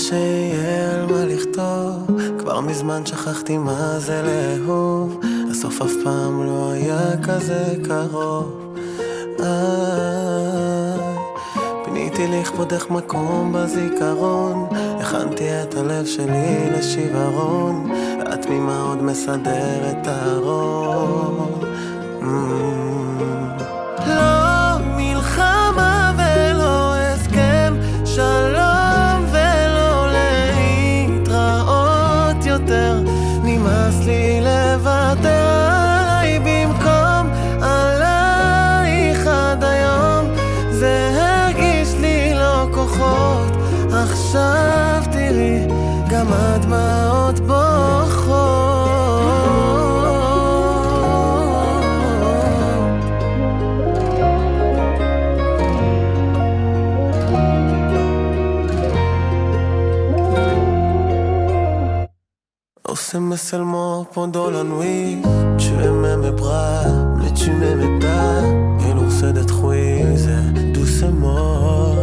שיהיה על מה לכתוב, כבר מזמן שכחתי מה זה לאהוב, הסוף אף פעם לא היה כזה קרוב. פיניתי לכבודך מקום בזיכרון, הכנתי את הלב שלי לשברון, ואת תמימה עוד מסדרת את הארון. לא מלחמה ולא הסכם שלום ולא להתראות יותר, נמאס לי לוותר עליי במקום עלייך עד היום, זה הרגיש לי לא כוחות, עכשיו תראי גם הדמעות בוכות. On s'aimait seulement pendant la nuit. Tu aimais mes bras, mais tu m'aimais pas, et l'on se détruisait doucement.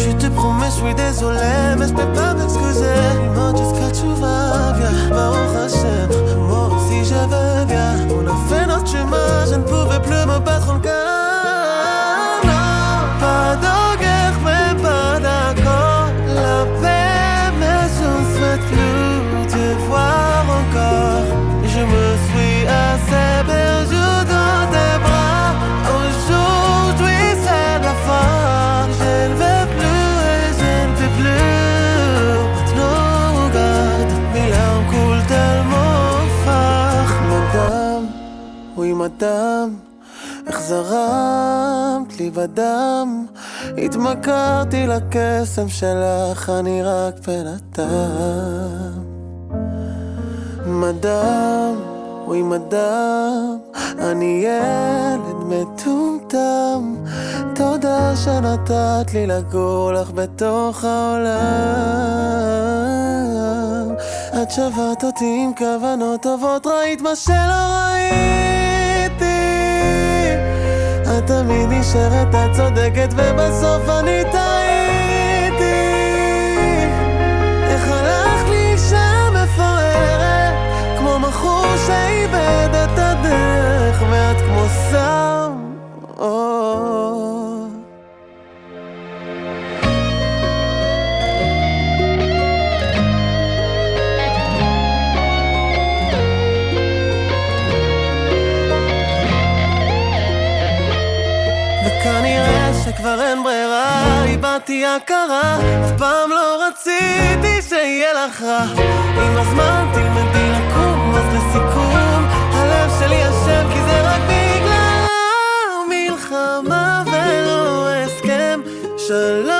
Je te promets, je suis désolé, mais je peux pas m'excuser. Dis-moi juste que tu vas bien, Baruch Hashem, moi aussi je veux bien. On a fait notre chemin, je ne pouvais plus me battre encore. Non, pas de guerre, mais pas d'accord. La paix, mais je ne souhaite plus te voir encore. Je me suis assez perdu dans tes bras. Aujourd'hui c'est la fin. Je ne vais plus et je ne peux plus. Maintenant regarde, mes larmes coulent tellement fort. Madame, oui madame, איך זרמת לי בדם, התמכרתי לקסם שלך, אני רק בן אדם. מדם, וואי מדם, אני ילד מטומטם, תודה שנתת לי לגור לך בתוך העולם. את שברת אותי עם כוונות טובות, ראית מה שלא ראיתי, את תמיד נשארת, את צודקת ובסוף אני טעיתי. איך הלך לי אישה מפוארת, כמו בחור שאיבד את הדרך, ואת כמו סם. וכנראה שכבר אין ברירה, איבדתי הכרה, אף פעם לא רציתי שיהיה לך רע. עם הזמן תלמדי לקום, אז לסיכום, הלב שלי אשם כי זה רק בגלל מלחמה ולא הסכם שלום